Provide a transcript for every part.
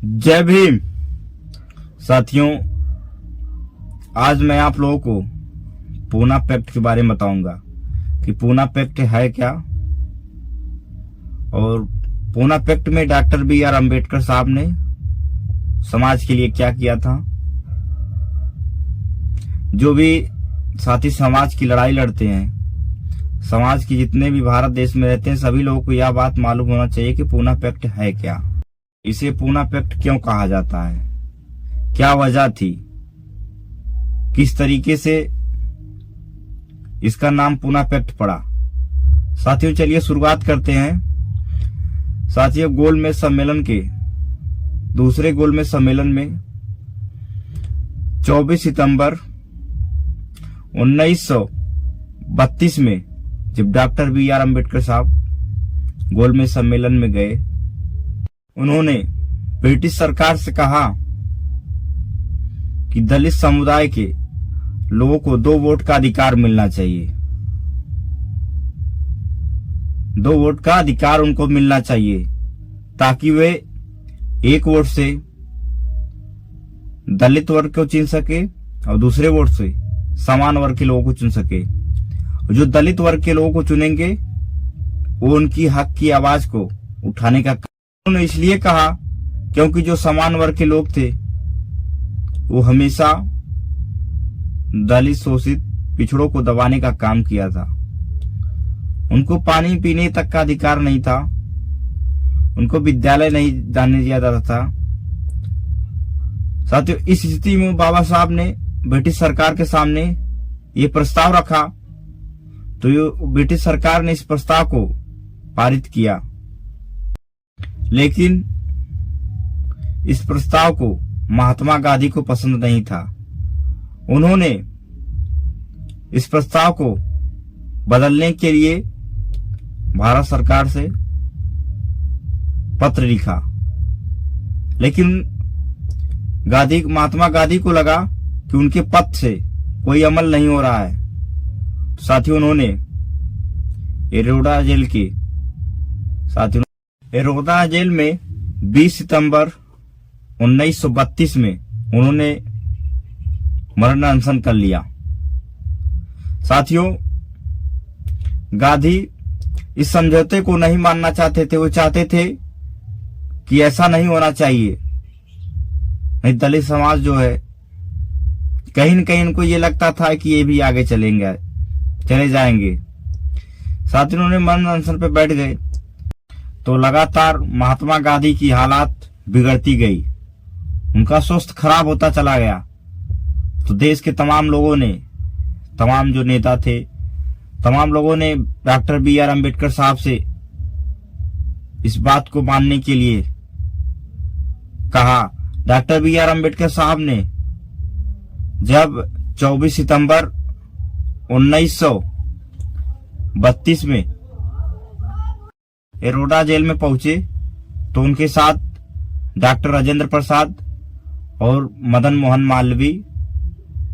जय भीम साथियों, आज मैं आप लोगों को पूना पैक्ट के बारे में बताऊंगा कि पूना पैक्ट है क्या और पूना पैक्ट में डॉक्टर B.R. अम्बेडकर साहब ने समाज के लिए क्या किया था। जो भी साथी समाज की लड़ाई लड़ते हैं, समाज के जितने भी भारत देश में रहते हैं, सभी लोगों को यह बात मालूम होना चाहिए कि पूना पैक्ट है क्या, इसे पूना पैक्ट क्यों कहा जाता है, क्या वजह थी, किस तरीके से इसका नाम पूना पैक्ट पड़ा। साथियों चलिए शुरुआत करते हैं। साथियों गोलमेज सम्मेलन के दूसरे गोलमेज सम्मेलन में 24 सितंबर 1932 में जब डॉक्टर B.R. अम्बेडकर साहब गोलमेज सम्मेलन में गए, उन्होंने ब्रिटिश सरकार से कहा कि दलित समुदाय के लोगों को 2 वोट का अधिकार मिलना चाहिए, 2 वोट का अधिकार उनको मिलना चाहिए ताकि वे 1 वोट से दलित वर्ग को चुन सके और दूसरे वोट से समान वर्ग के लोगों को चुन सके। जो दलित वर्ग के लोगों को चुनेंगे वो उनकी हक की आवाज को उठाने का उन्होंने इसलिए कहा क्योंकि जो समान वर्ग के लोग थे वो हमेशा दलित शोषित पिछड़ों को दबाने का काम किया था। उनको पानी पीने तक का अधिकार नहीं था, उनको विद्यालय नहीं जाने दिया जाता था। साथियों इस स्थिति में बाबा साहब ने ब्रिटिश सरकार के सामने ये प्रस्ताव रखा, तो ये ब्रिटिश सरकार ने इस प्रस्ताव को पारित किया, लेकिन इस प्रस्ताव को महात्मा गांधी को पसंद नहीं था। उन्होंने इस प्रस्ताव को बदलने के लिए भारत सरकार से पत्र लिखा, लेकिन महात्मा गांधी को लगा कि उनके पत्र से कोई अमल नहीं हो रहा है। साथियों उन्होंने एरोडा जेल में 20 सितंबर 1932 में उन्होंने मरण अनशन कर लिया। साथियों गांधी इस समझौते को नहीं मानना चाहते थे, वो चाहते थे कि ऐसा नहीं होना चाहिए, नहीं दलित समाज जो है कहीं न कहीं इनको ये लगता था कि ये भी आगे चले जाएंगे। साथियों उन्होंने मरण अनशन पे बैठ गए तो लगातार महात्मा गांधी की हालात बिगड़ती गई, उनका स्वास्थ्य खराब होता चला गया। तो देश के तमाम लोगों ने, तमाम जो नेता थे, तमाम लोगों ने डॉक्टर B.R. अम्बेडकर साहब से इस बात को मानने के लिए कहा। Doctor B.R. अम्बेडकर साहब ने जब 24 सितंबर 1932 में एरोडा जेल में पहुंचे तो उनके साथ डॉक्टर राजेंद्र प्रसाद और मदन मोहन मालवीय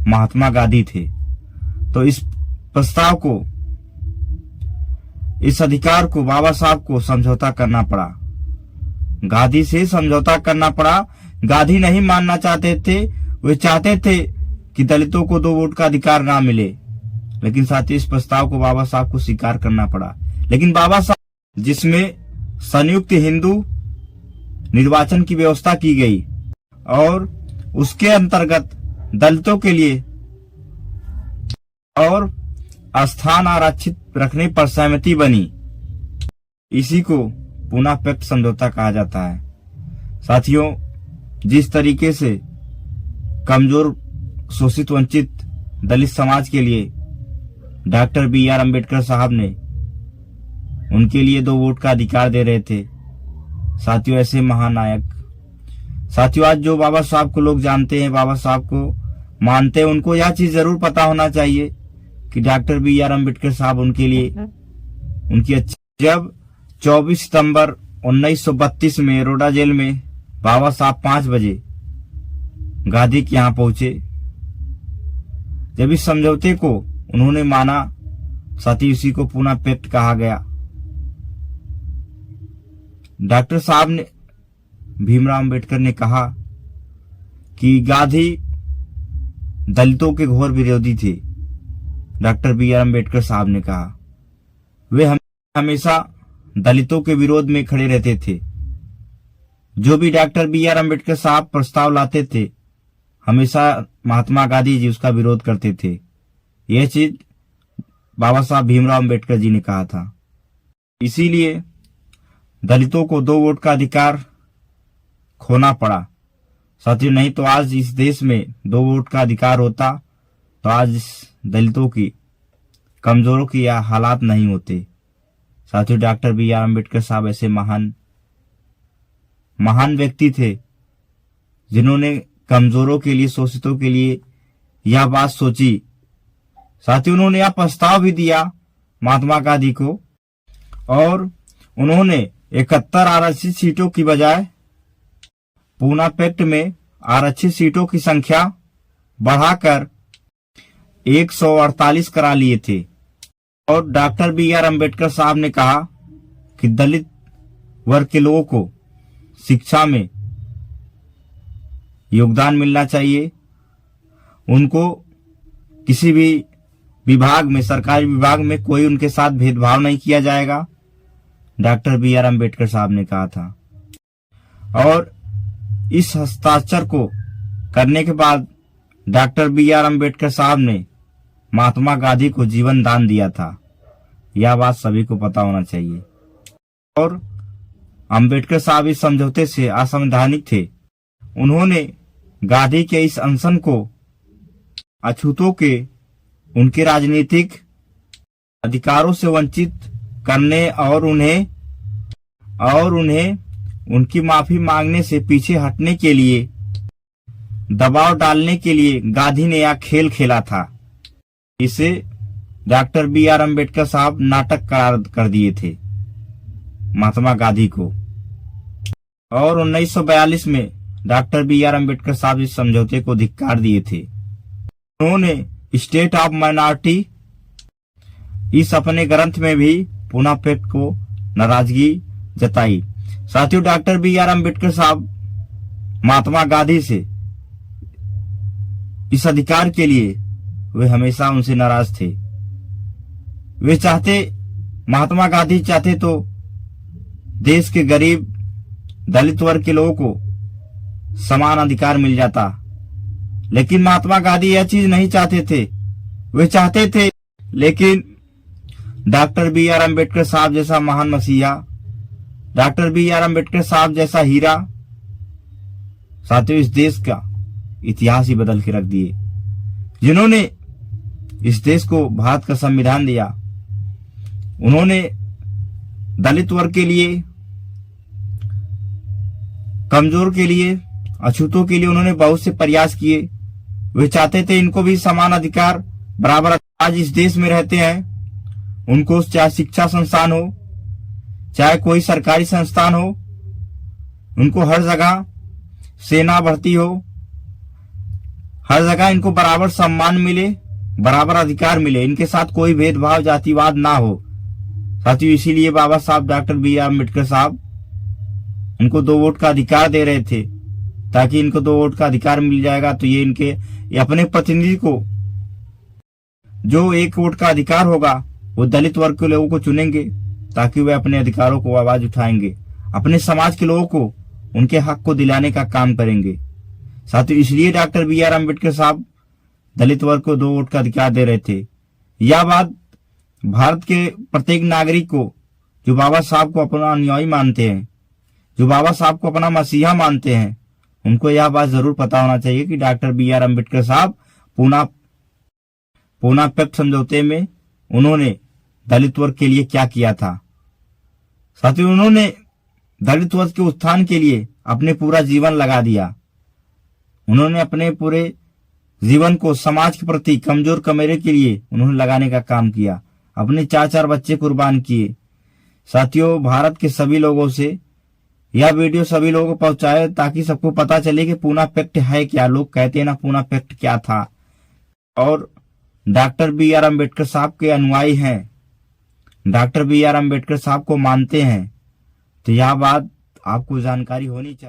महात्मा गांधी थे। तो इस प्रस्ताव को, इस अधिकार को बाबा साहब को समझौता करना पड़ा, गांधी से समझौता करना पड़ा। गांधी नहीं मानना चाहते थे, वे चाहते थे कि दलितों को 2 वोट का अधिकार ना मिले, लेकिन साथ ही इस प्रस्ताव को बाबा साहब को स्वीकार करना पड़ा। लेकिन बाबा साहब जिसमें संयुक्त हिंदू निर्वाचन की व्यवस्था की गई और उसके अंतर्गत दलितों के लिए और स्थान आरक्षित रखने पर सहमति बनी, इसी को पूना पैक्ट समझौता कहा जाता है। साथियों जिस तरीके से कमजोर शोषित वंचित दलित समाज के लिए डॉक्टर B.R. अम्बेडकर साहब ने उनके लिए 2 वोट का अधिकार दे रहे थे। साथियों ऐसे महानायक, साथियों आज जो बाबा साहब को लोग जानते हैं, बाबा साहब को मानते हैं, उनको यह चीज जरूर पता होना चाहिए कि डॉक्टर B.R. अम्बेडकर साहब उनके लिए उनकी अच्छी। जब 24 सितंबर 1932 में एरोडा जेल में बाबा साहब 5 बजे गांधी के यहां पहुंचे, जब इस समझौते को उन्होंने माना, साथी उसी को पूना पैक्ट कहा गया। डॉक्टर साहब ने भीमराव अंबेडकर ने कहा कि गांधी दलितों के घोर विरोधी थे। डॉक्टर बी आर अम्बेडकर साहब ने कहा वे हमेशा दलितों के विरोध में खड़े रहते थे। जो भी डॉक्टर बी आर अम्बेडकर साहब प्रस्ताव लाते थे हमेशा महात्मा गांधी जी उसका विरोध करते थे। यह चीज बाबा साहब भीमराव अम्बेडकर जी ने कहा था। इसीलिए दलितों को 2 वोट का अधिकार खोना पड़ा। साथियों, नहीं तो आज इस देश में 2 वोट का अधिकार होता तो आज इस दलितों की, कमजोरों की यह हालात नहीं होते। साथियों, डॉक्टर बी आर अम्बेडकर साहब ऐसे महान व्यक्ति थे जिन्होंने कमजोरों के लिए, शोषितों के लिए यह बात सोची। साथियों, उन्होंने यह प्रस्ताव भी दिया महात्मा गांधी को और उन्होंने 71 आरक्षित सीटों की बजाय पूना पैक्ट में आरक्षित सीटों की संख्या बढ़ाकर 148 करा लिए थे। और डॉक्टर बी आर अम्बेडकर साहब ने कहा कि दलित वर्ग के लोगों को शिक्षा में योगदान मिलना चाहिए। उनको किसी भी विभाग में, सरकारी विभाग में कोई उनके साथ भेदभाव नहीं किया जाएगा, डॉक्टर बी आर अम्बेडकर साहब ने कहा था। और इस हस्ताक्षर को करने के बाद डॉक्टर बी आर अम्बेडकर साहब ने महात्मा गांधी को जीवन दान दिया था। यह बात सभी को पता होना चाहिए। और अम्बेडकर साहब इस समझौते से असंवैधानिक थे। उन्होंने गांधी के इस अनशन को अछूतों के उनके राजनीतिक अधिकारों से वंचित करने और उन्हें उनकी माफी मांगने से पीछे हटने के लिए, दबाव डालने के लिए गांधी ने यह खेल खेला था। इसे डॉक्टर बी आर अम्बेडकर साहब नाटक करार कर दिए थे महात्मा गांधी को। और 1942 में डॉक्टर बी आर अम्बेडकर साहब इस समझौते को धिक्कार दिए थे। उन्होंने स्टेट ऑफ माइनॉरिटी इस अपने ग्रंथ में भी पूना पैक्ट को नाराजगी जताई। साथियों, डॉक्टर बी आर अम्बेडकर साहब महात्मा गांधी से इस अधिकार के लिए वे हमेशा उनसे नाराज थे। वे चाहते, महात्मा गांधी चाहते तो देश के गरीब दलित वर्ग के लोगों को समान अधिकार मिल जाता, लेकिन महात्मा गांधी यह चीज नहीं चाहते थे। वे चाहते थे, लेकिन डॉक्टर बी आर अम्बेडकर साहब जैसा महान मसीहा, डॉक्टर बी आर अम्बेडकर साहब जैसा हीरा, साथियों, इस देश का इतिहास ही बदल के रख दिए। जिन्होंने इस देश को भारत का संविधान दिया, उन्होंने दलित वर्ग के लिए, कमजोर के लिए, अछूतों के लिए उन्होंने बहुत से प्रयास किए। वे चाहते थे इनको भी समान अधिकार, बराबर। आज इस देश में रहते हैं, उनको चाहे शिक्षा संस्थान हो, चाहे कोई सरकारी संस्थान हो, उनको हर जगह सेना भर्ती हो, हर जगह इनको बराबर सम्मान मिले, बराबर अधिकार मिले, इनके साथ कोई भेदभाव, जातिवाद ना हो। साथियों, इसीलिए बाबा साहब डॉक्टर बी आर अम्बेडकर साहब इनको 2 वोट का अधिकार दे रहे थे, ताकि इनको 2 वोट का अधिकार मिल जाएगा तो ये अपने प्रतिनिधि को, जो 1 वोट का अधिकार होगा, वो दलित वर्ग के लोगों को चुनेंगे, ताकि वे अपने अधिकारों को आवाज उठाएंगे, अपने समाज के लोगों को उनके हक को दिलाने का काम करेंगे। साथियों, इसलिए डॉक्टर बी आर अम्बेडकर साहब दलित वर्ग को 2 वोट का अधिकार दे रहे थे। यह बात भारत के प्रत्येक नागरिक को, जो बाबा साहब को अपना अनुयायी मानते हैं, जो बाबा साहब को अपना मसीहा मानते हैं, उनको यह बात जरूर पता होना चाहिए कि डॉक्टर बी आर अम्बेडकर साहब पूना पैक्ट समझौते में उन्होंने दलित वर्ग के लिए क्या किया था। साथियों, उन्होंने दलित वर्ग के उत्थान के लिए अपने पूरा जीवन लगा दिया। उन्होंने अपने पूरे जीवन को समाज के प्रति, कमजोर कमेरे के लिए उन्होंने लगाने का काम किया। अपने 4 बच्चे कुर्बान किए। साथियों, भारत के सभी लोगों से यह वीडियो सभी लोगों को पहुंचाए, ताकि सबको पता चले कि पूना पैक्ट है क्या। लोग कहते हैं ना, पूना पैक्ट क्या था। और डॉक्टर बी आर अम्बेडकर साहब के अनुयायी हैं, डॉक्टर बी आर अम्बेडकर साहब को मानते हैं, तो यह बात आपको जानकारी होनी चाहिए।